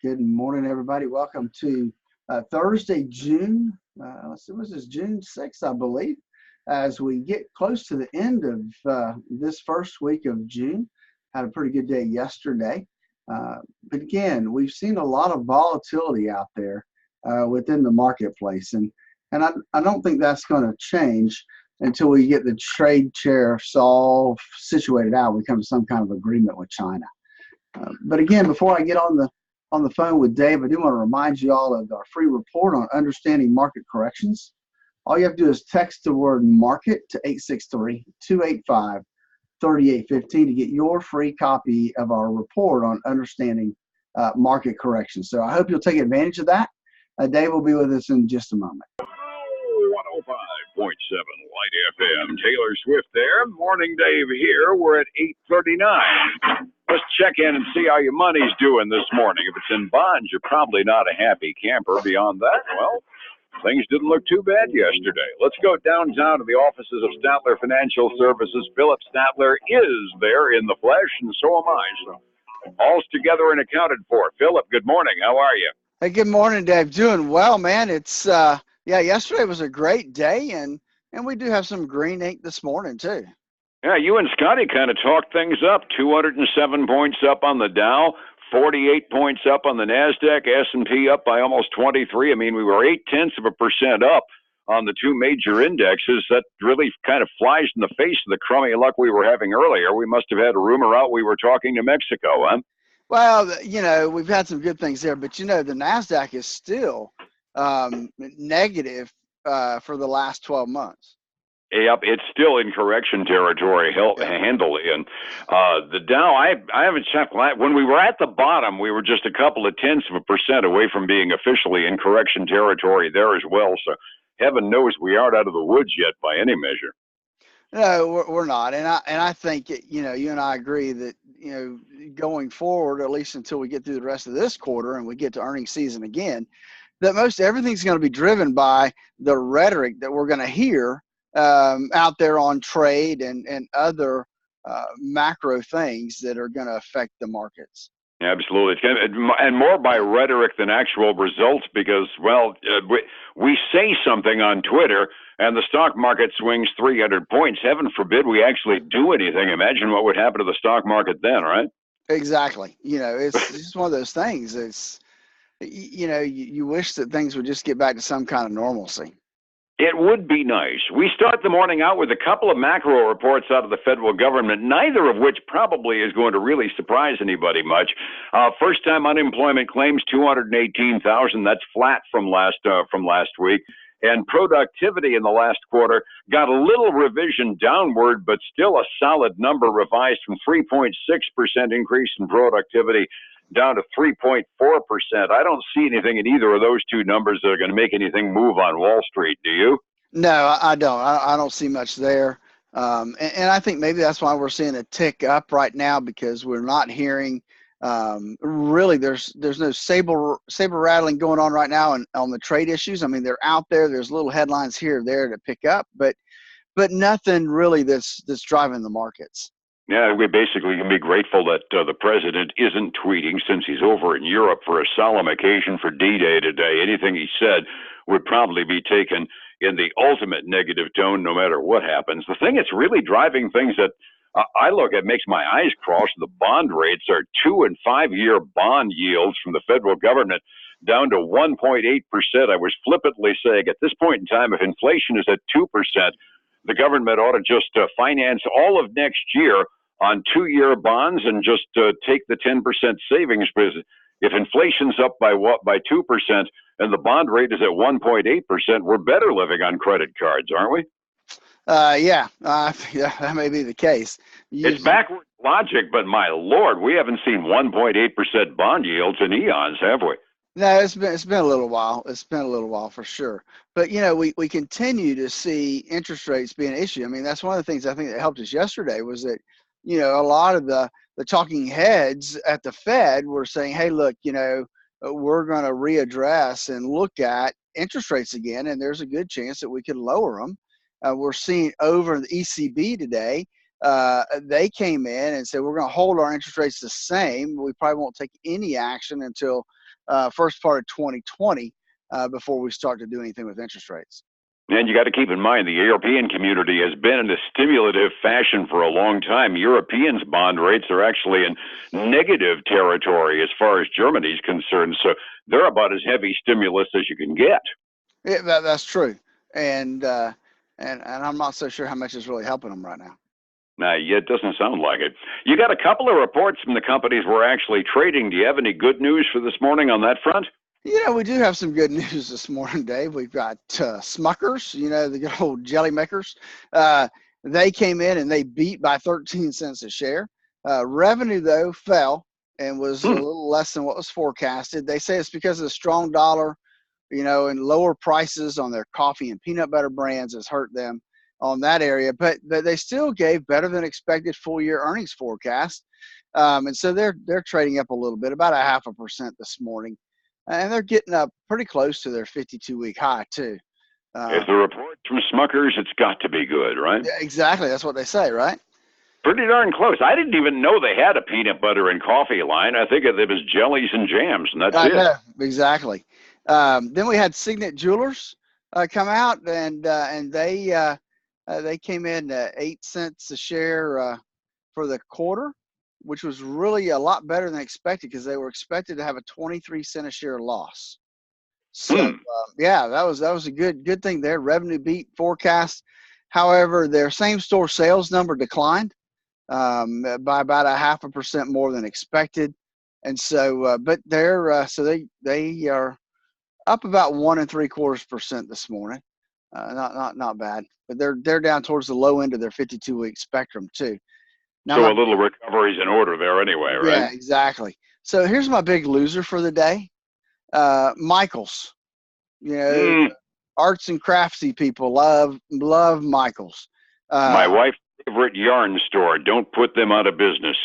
Good morning, everybody. Welcome to Thursday, June. Let's see, was this June 6th, I believe, as we get close to the end of this first week of June. Had a pretty good day yesterday. But again, we've seen a lot of volatility out there within the marketplace. And I don't think that's going to change until we get the trade tariffs all situated out. We come to some kind of agreement with China. But again, before I get on the phone with Dave, I do want to remind you all of our free report on understanding market corrections. All you have to do is text the word market to 863-285-3815 to get your free copy of our report on understanding market corrections. So I hope you'll take advantage of that. Dave will be with us in just a moment. 105.7 Light FM. Taylor Swift there. Morning, Dave here. We're at 8:39. Let's check in and see how your money's doing this morning. If it's in bonds, you're probably not a happy camper. Beyond that, well, things didn't look too bad yesterday. Let's go downtown to the offices of Statler Financial Services. Phillip Statler is there in the flesh, and so am I. So all's together and accounted for. Phillip, good morning. How are you? Hey, good morning, Dave. Doing well, man. It's yesterday was a great day, and we do have some green ink this morning too. Yeah, you and Scotty kind of talked things up. 207 points up on the Dow, 48 points up on the NASDAQ, S&P up by almost 23. I mean, we were 0.8% up on the two major indexes. That really kind of flies in the face of the crummy luck we were having earlier. We must have had a rumor out we were talking to Mexico, huh? Well, we've had some good things there, but the NASDAQ is still negative for the last 12 months. Yep, it's still in correction territory handily. And the Dow, I haven't checked. When we were at the bottom, we were just a couple of tenths of a percent away from being officially in correction territory there as well. So heaven knows we aren't out of the woods yet by any measure. No, we're not. And I think, you and I agree that, going forward, at least until we get through the rest of this quarter and we get to earnings season again, that most everything's going to be driven by the rhetoric that we're going to hear out there on trade and other macro things that are going to affect the markets. Absolutely. And more by rhetoric than actual results because, we say something on Twitter and the stock market swings 300 points. Heaven forbid we actually do anything. Imagine what would happen to the stock market then, right? Exactly. It's just one of those things. It's, you wish that things would just get back to some kind of normalcy. It would be nice. We start the morning out with a couple of macro reports out of the federal government, neither of which probably is going to really surprise anybody much. First-time unemployment claims 218,000. That's flat from last week. And productivity in the last quarter got a little revision downward, but still a solid number, revised from 3.6% increase in productivity down to 3.4%. I don't see anything in either of those two numbers that are going to make anything move on Wall Street. Do you? No, I don't. I don't see much there. And I think maybe that's why we're seeing a tick up right now, because we're not hearing really there's no saber rattling going on right now on the trade issues. I mean, they're out there. There's little headlines here or there to pick up, but nothing really that's driving the markets. Yeah, we basically can be grateful that the president isn't tweeting since he's over in Europe for a solemn occasion for D-Day today. Anything he said would probably be taken in the ultimate negative tone no matter what happens. The thing that's really driving things that I look at, makes my eyes cross, the bond rates are 2- and 5-year bond yields from the federal government down to 1.8%. I was flippantly saying at this point in time, if inflation is at 2%, the government ought to just finance all of next year on 2-year bonds and just take the 10% savings. Because if inflation's up by 2% and the bond rate is at 1.8%, we're better living on credit cards, aren't we? Yeah, that may be the case. It's backward logic, but my Lord, we haven't seen 1.8% bond yields in eons, have we? No, it's been a little while. It's been a little while for sure. But we continue to see interest rates being an issue. I mean, that's one of the things I think that helped us yesterday was that a lot of the talking heads at the Fed were saying, hey, look, we're going to readdress and look at interest rates again, and there's a good chance that we could lower them. We're seeing over the ECB today they came in and said, we're going to hold our interest rates the same. We probably won't take any action until first part of 2020 before we start to do anything with interest rates. And you got to keep in mind, the European community has been in a stimulative fashion for a long time. Europeans' bond rates are actually in negative territory as far as Germany's concerned. So they're about as heavy stimulus as you can get. Yeah, that's true. And I'm not so sure how much is really helping them right now. Nah, yeah, it doesn't sound like it. You got a couple of reports from the companies we're actually trading. Do you have any good news for this morning on that front? We do have some good news this morning, Dave. We've got Smuckers, the good old jelly makers. They came in and they beat by 13 cents a share. Revenue, though, fell and was a little less than what was forecasted. They say it's because of the strong dollar, and lower prices on their coffee and peanut butter brands has hurt them on that area. But they still gave better than expected full year earnings forecast. And so they're trading up a little bit, about 0.5% this morning. And they're getting up pretty close to their 52-week high, too. If the report from Smuckers, it's got to be good, right? Yeah, exactly. That's what they say, right? Pretty darn close. I didn't even know they had a peanut butter and coffee line. I think it was jellies and jams, and that's it. Know, exactly. Then we had Signet Jewelers come out, and they came in 8 cents a share for the quarter, which was really a lot better than expected because they were expected to have a 23-cent a share loss. So yeah, that was a good thing there. Revenue beat forecast. However, their same store sales number declined by about 0.5% more than expected, and so but they're they are up about 1.75% this morning. Not bad, but they're down towards the low end of their 52-week spectrum too. Now, so a little recovery is in order there anyway, right? Yeah, exactly. So here's my big loser for the day. Michaels. Arts and craftsy people love Michaels. My wife's favorite yarn store. Don't put them out of business.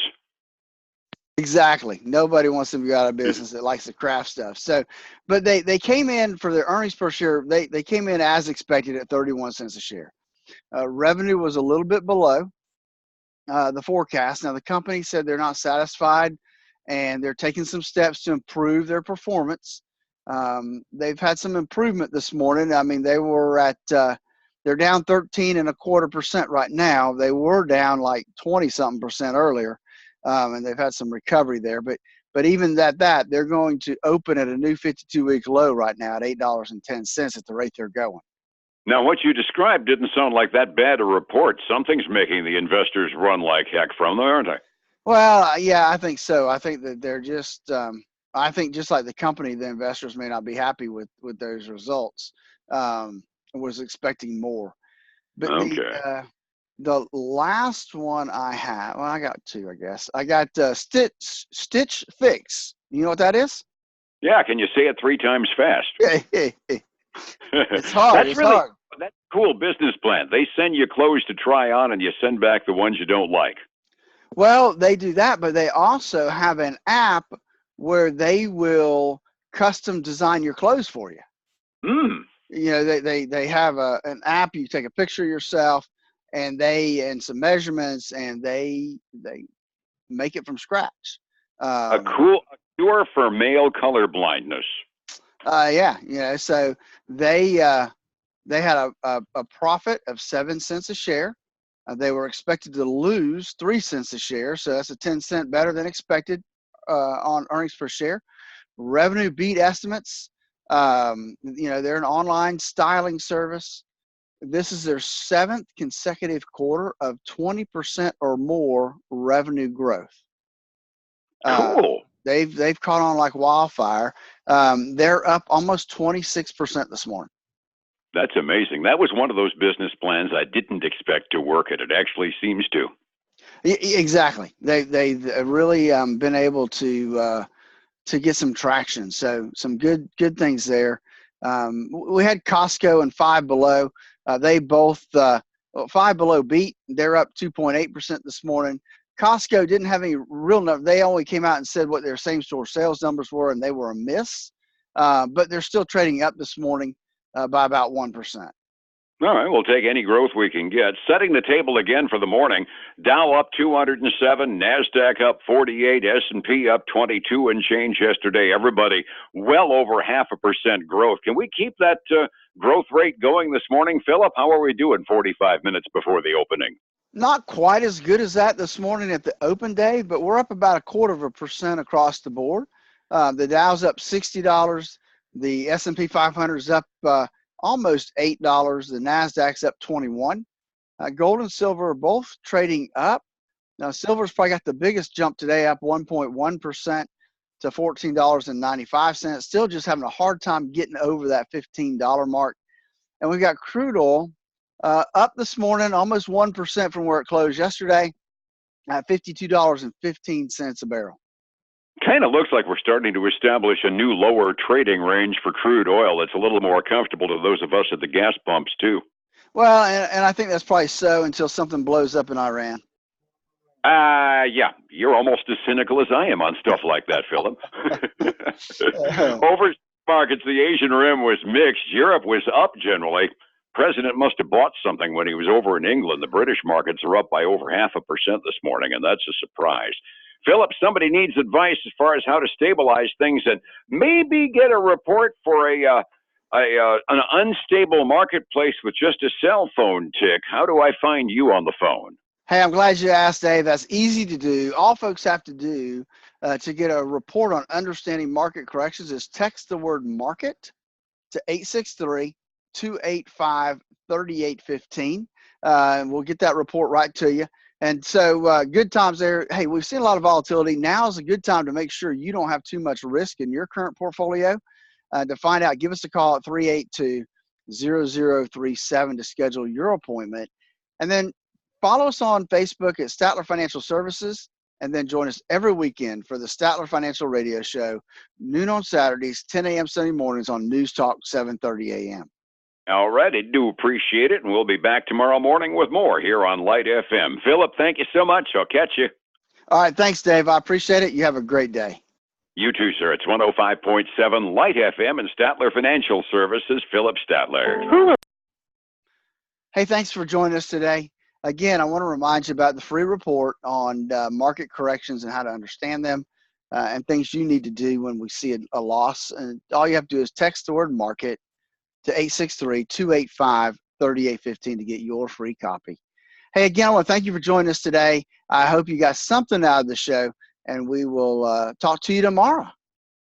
Exactly. Nobody wants them to go out of business that likes the craft stuff. So, but they came in for their earnings per share. They came in as expected at 31 cents a share. Revenue was a little bit below the forecast. Now, the company said they're not satisfied and they're taking some steps to improve their performance. They've had some improvement this morning. I mean, they were at, they're down 13.25% right now. They were down like 20-something% earlier, and they've had some recovery there. But even at that, they're going to open at a new 52-week low right now at $8.10 at the rate they're going. Now, what you described didn't sound like that bad a report. Something's making the investors run like heck from there, aren't they? Well, yeah, I think so. I think that they're just I think just like the company, the investors may not be happy with those results. Was expecting more. But okay. The last one I have, well, I got two, I guess. I got Stitch Fix. You know what that is? Yeah, can you say it 3 times fast? It's hard. That's a cool business plan. They send you clothes to try on and you send back the ones you don't like. Well, they do that, but they also have an app where they will custom design your clothes for you. They have an app. You take a picture of yourself and some measurements, and they make it from scratch. A cure for male color blindness. So they had a profit of 7 cents a share. They were expected to lose 3 cents a share, so that's a 10-cent better than expected on earnings per share. Revenue beat estimates. They're an online styling service. This is their 7th consecutive quarter of 20% or more revenue growth. Cool. They've caught on like wildfire. They're up almost 26% this morning. That's amazing. That was one of those business plans I didn't expect to work, and it actually seems to. Exactly. They've really been able to get some traction. So some good things there. We had Costco and Five Below. They both Five Below beat. They're up 2.8% this morning. Costco didn't have any real number. They only came out and said what their same store sales numbers were, and they were a miss. But they're still trading up this morning by about 1%. All right, we'll take any growth we can get. Setting the table again for the morning. Dow up 207, NASDAQ up 48, S&P up 22 and change yesterday. Everybody well over 0.5% growth. Can we keep that growth rate going this morning, Phillip? How are we doing 45 minutes before the opening? Not quite as good as that this morning at the open day, but we're up about 0.25% across the board. The Dow's up $60. The S&P 500 is up almost $8. The NASDAQ's up 21. Gold and silver are both trading up. Now, silver's probably got the biggest jump today, up 1.1% to $14.95. Still just having a hard time getting over that $15 mark. And we've got crude oil up this morning, almost 1% from where it closed yesterday at $52.15 a barrel. Kind of looks like we're starting to establish a new lower trading range for crude oil. It's a little more comfortable to those of us at the gas pumps, too. Well, and I think that's probably so until something blows up in Iran. Yeah, you're almost as cynical as I am on stuff like that, Phillip. Over markets, the Asian Rim was mixed. Europe was up generally. President must have bought something when he was over in England. The British markets are up by over 0.5% this morning, and that's a surprise. Phillip, somebody needs advice as far as how to stabilize things and maybe get a report for an unstable marketplace with just a cell phone tick. How do I find you on the phone? Hey, I'm glad you asked, Dave. That's easy to do. All folks have to do to get a report on understanding market corrections is text the word market to 863-285-3815. And we'll get that report right to you. And so good times there. Hey, we've seen a lot of volatility. Now is a good time to make sure you don't have too much risk in your current portfolio. To find out, give us a call at 382-0037 to schedule your appointment. And then follow us on Facebook at Statler Financial Services, and then join us every weekend for the Statler Financial Radio Show, noon on Saturdays, 10 a.m. Sunday mornings on News Talk 7:30 a.m. All right, I do appreciate it, and we'll be back tomorrow morning with more here on Light FM. Phillip, thank you so much. I'll catch you. All right, thanks, Dave. I appreciate it. You have a great day. You too, sir. It's 105.7 Light FM and Statler Financial Services, Phillip Statler. Hey, thanks for joining us today. Again, I want to remind you about the free report on market corrections and how to understand them and things you need to do when we see a loss. And all you have to do is text the word market to 863-285-3815 to get your free copy. Hey, again, I want to thank you for joining us today. I hope you got something out of the show, and we will talk to you tomorrow.